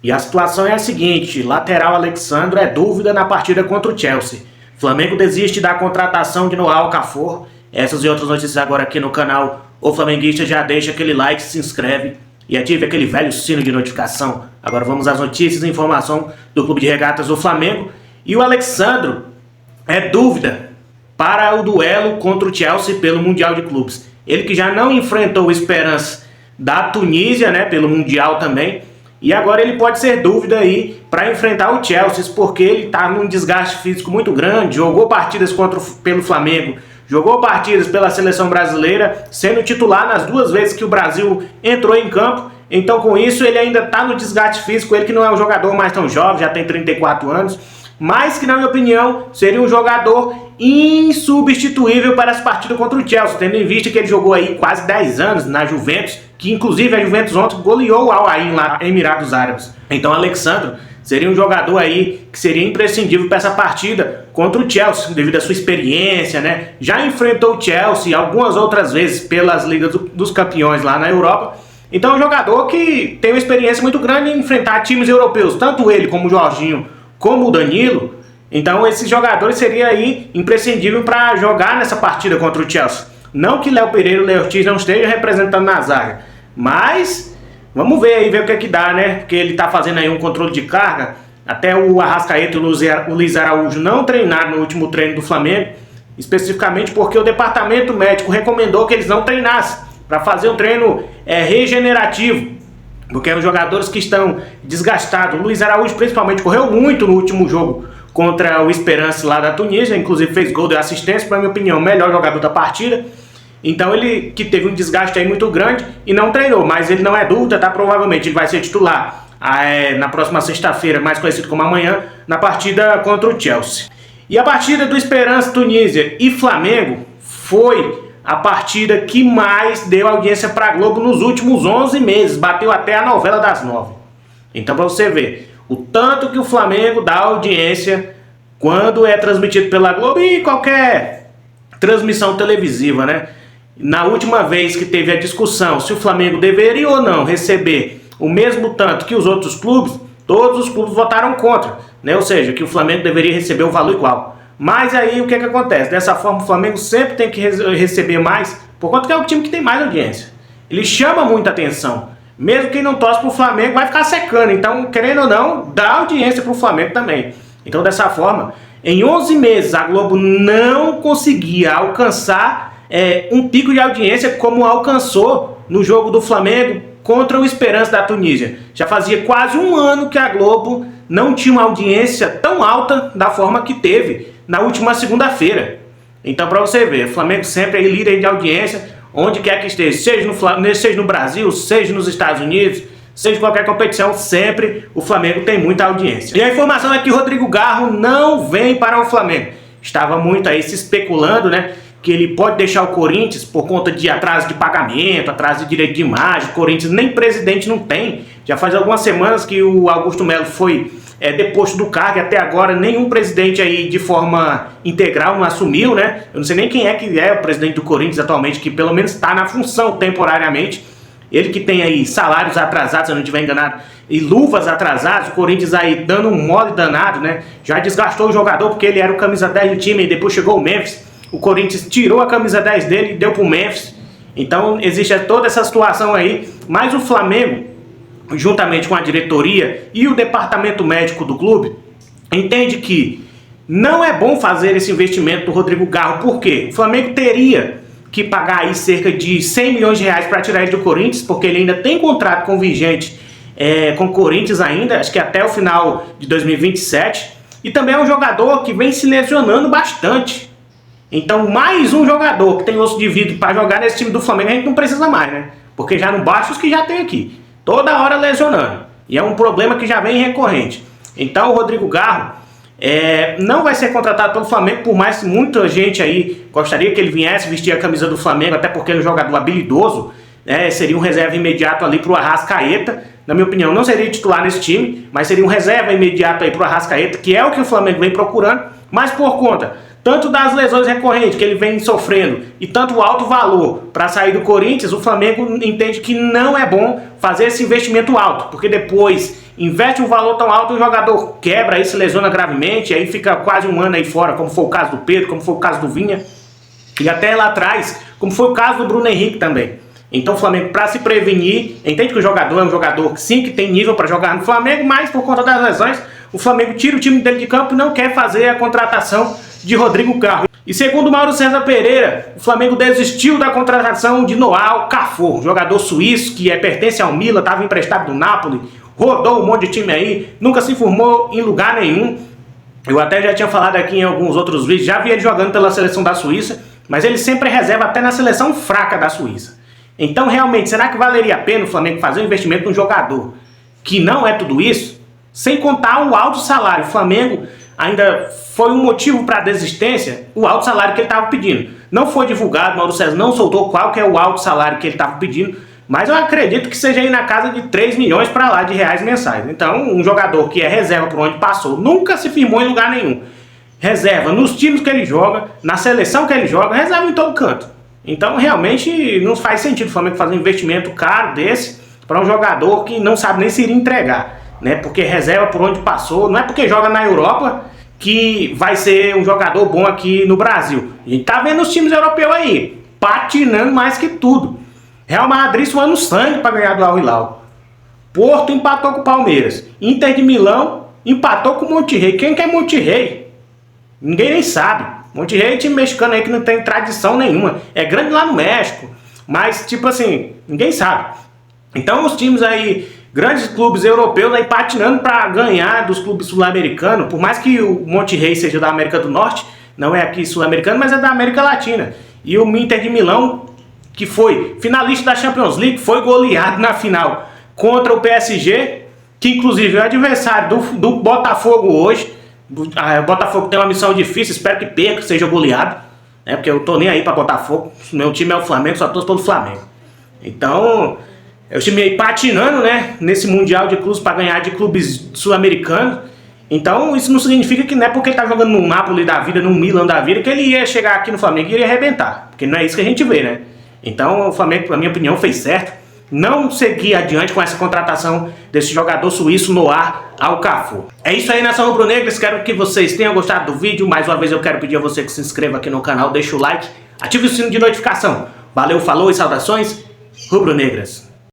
E a situação é a seguinte: lateral Alexandro é dúvida na partida contra o Chelsea. Flamengo desiste da contratação de Noah Okafor. Essas e outras notícias agora aqui no canal O Flamenguista. Já deixa aquele like, se inscreve e ative aquele velho sino de notificação. Agora vamos às notícias e informação do Clube de Regatas do Flamengo. E o Alexandro é dúvida para o duelo contra o Chelsea pelo Mundial de Clubes. Ele que já não enfrentou o Esperance da Tunísia, né, pelo Mundial também. E agora ele pode ser dúvida aí para enfrentar o Chelsea, porque ele está num desgaste físico muito grande, jogou partidas pelo Flamengo, jogou partidas pela seleção brasileira, sendo titular nas duas vezes que o Brasil entrou em campo. Então com isso ele ainda está no desgaste físico, ele que não é um jogador mais tão jovem, já tem 34 anos, mas que na minha opinião seria um jogador insubstituível para as partidas contra o Chelsea, tendo em vista que ele jogou aí quase 10 anos na Juventus, que inclusive a Juventus ontem goleou o Al Ain lá em Emirados Árabes. Então Alexandro seria um jogador aí que seria imprescindível para essa partida contra o Chelsea, devido à sua experiência, né? Já enfrentou o Chelsea algumas outras vezes pelas Ligas dos Campeões lá na Europa. Então é um jogador que tem uma experiência muito grande em enfrentar times europeus, tanto ele como o Jorginho, como o Danilo. Então esses jogadores seria aí imprescindível para jogar nessa partida contra o Chelsea. Não que Léo Pereira e o Léo Ortiz não estejam representando na zaga, mas vamos ver aí, ver o que é que dá, né? Porque ele tá fazendo aí um controle de carga. Até o Arrascaeta e o Luiz Araújo não treinaram no último treino do Flamengo, especificamente porque o departamento médico recomendou que eles não treinassem, para fazer um treino regenerativo, porque eram jogadores que estão desgastados. O Luiz Araújo principalmente correu muito no último jogo contra o Esperance lá da Tunísia, inclusive fez gol de assistência, para minha opinião, o melhor jogador da partida. Então ele que teve um desgaste aí muito grande e não treinou, mas ele não é dúvida, tá? Provavelmente ele vai ser titular na próxima sexta-feira, mais conhecido como amanhã, na partida contra o Chelsea. E a partida do Esperance Tunísia e Flamengo foi a partida que mais deu audiência para a Globo nos últimos 11 meses, bateu até a novela das 9. Então para você ver o tanto que o Flamengo dá audiência quando é transmitido pela Globo e qualquer transmissão televisiva, né? Na última vez que teve a discussão se o Flamengo deveria ou não receber o mesmo tanto que os outros clubes, todos os clubes votaram contra, né? Ou seja, que o Flamengo deveria receber o valor igual. Mas aí o que acontece? Dessa forma o Flamengo sempre tem que receber mais, por conta que é o time que tem mais audiência. Ele chama muita atenção. Mesmo quem não torce para o Flamengo vai ficar secando. Então, querendo ou não, dá audiência para o Flamengo também. Então, dessa forma, em 11 meses a Globo não conseguia alcançar um pico de audiência como alcançou no jogo do Flamengo contra o Esperance da Tunísia. Já fazia quase um ano que a Globo não tinha uma audiência tão alta da forma que teve na última segunda-feira. Então, para você ver, o Flamengo sempre é líder de audiência, onde quer que esteja, seja no Brasil, seja nos Estados Unidos, seja em qualquer competição, sempre o Flamengo tem muita audiência. E a informação é que Rodrigo Garro não vem para o Flamengo. Estava muito aí se especulando, né, que ele pode deixar o Corinthians por conta de atraso de pagamento, atraso de direito de imagem. O Corinthians nem presidente não tem. Já faz algumas semanas que o Augusto Melo foi deposto do cargo e até agora nenhum presidente aí de forma integral não assumiu, né? Eu não sei nem quem é que é o presidente do Corinthians atualmente, que pelo menos está na função temporariamente. Ele que tem aí salários atrasados, se eu não estiver enganado, e luvas atrasadas. O Corinthians aí dando um mole danado, né? Já desgastou o jogador porque ele era o camisa 10 do time e depois chegou o Memphis. O Corinthians tirou a camisa 10 dele e deu pro Memphis. Então existe toda essa situação aí. Mas o Flamengo, juntamente com a diretoria e o departamento médico do clube, entende que não é bom fazer esse investimento do Rodrigo Garro. Por quê? O Flamengo teria que pagar aí cerca de 100 milhões de reais para tirar ele do Corinthians, porque ele ainda tem contrato convigente com o Corinthians ainda, acho que até o final de 2027. E também é um jogador que vem se lesionando bastante. Então, mais um jogador que tem osso de vidro para jogar nesse time do Flamengo, a gente não precisa mais, né? Porque já não basta os que já tem aqui. Toda hora lesionando. E é um problema que já vem recorrente. Então, o Rodrigo Garro não vai ser contratado pelo Flamengo, por mais que muita gente aí gostaria que ele viesse vestir a camisa do Flamengo, até porque ele é um jogador habilidoso, seria um reserva imediato ali para o Arrascaeta. Na minha opinião, não seria titular nesse time, mas seria um reserva imediato aí para o Arrascaeta, que é o que o Flamengo vem procurando, mas por conta tanto das lesões recorrentes que ele vem sofrendo e tanto o alto valor para sair do Corinthians, o Flamengo entende que não é bom fazer esse investimento alto, porque depois investe um valor tão alto, o jogador quebra e se lesiona gravemente, aí fica quase um ano aí fora, como foi o caso do Pedro, como foi o caso do Vinha, e até lá atrás, como foi o caso do Bruno Henrique também. Então o Flamengo, para se prevenir, entende que o jogador é um jogador sim que tem nível para jogar no Flamengo, mas por conta das lesões, o Flamengo tira o time dele de campo e não quer fazer a contratação de Rodrigo Carlos. E segundo o Mauro César Pereira, o Flamengo desistiu da contratação de Noah Okafor, jogador suíço que pertence ao Milan, estava emprestado do Napoli, rodou um monte de time aí, nunca se formou em lugar nenhum. Eu até já tinha falado aqui em alguns outros vídeos, já vi ele jogando pela seleção da Suíça, mas ele sempre reserva até na seleção fraca da Suíça. Então, realmente, será que valeria a pena o Flamengo fazer um investimento num jogador que não é tudo isso? Sem contar o alto salário. O Flamengo ainda foi um motivo para a desistência, o alto salário que ele estava pedindo. Não foi divulgado, Mauro César não soltou qual que é o alto salário que ele estava pedindo, mas eu acredito que seja aí na casa de 3 milhões para lá de reais mensais. Então, um jogador que é reserva por onde passou, nunca se firmou em lugar nenhum. Reserva nos times que ele joga, na seleção que ele joga, reserva em todo canto. Então, realmente, não faz sentido o Flamengo fazer um investimento caro desse para um jogador que não sabe nem se iria entregar, né? Porque reserva por onde passou, não é porque joga na Europa que vai ser um jogador bom aqui no Brasil. A gente tá vendo os times europeus aí, patinando mais que tudo. Real Madrid suando sangue para ganhar do Al Hilal. Porto empatou com o Palmeiras. Inter de Milão empatou com o Monterrey. Quem que é Monterrey? Ninguém nem sabe. Monterrey é time mexicano aí que não tem tradição nenhuma. É grande lá no México, mas tipo assim, ninguém sabe. Então os times aí, grandes clubes europeus aí patinando para ganhar dos clubes sul-americanos, por mais que o Monterrey seja da América do Norte, não é aqui sul-americano, mas é da América Latina. E o Inter de Milão, que foi finalista da Champions League, foi goleado na final contra o PSG, que inclusive é o adversário do Botafogo hoje. O Botafogo tem uma missão difícil, espero que perca, seja goleado, né? Porque eu tô nem aí pra Botafogo, meu time é o Flamengo, só torço pelo Flamengo. Então, é o time aí patinando, né, nesse Mundial de Clubes para ganhar de clubes sul-americanos. Então, isso não significa que não é porque ele tá jogando no Napoli da vida, no Milan da vida, que ele ia chegar aqui no Flamengo e iria arrebentar, porque não é isso que a gente vê, né? Então, o Flamengo, na minha opinião, fez certo não seguir adiante com essa contratação desse jogador suíço Noah Okafor. É isso aí, nação rubro-negra, espero que vocês tenham gostado do vídeo. Mais uma vez eu quero pedir a você que se inscreva aqui no canal, deixa o like, ative o sino de notificação. Valeu, falou e saudações rubro-negras.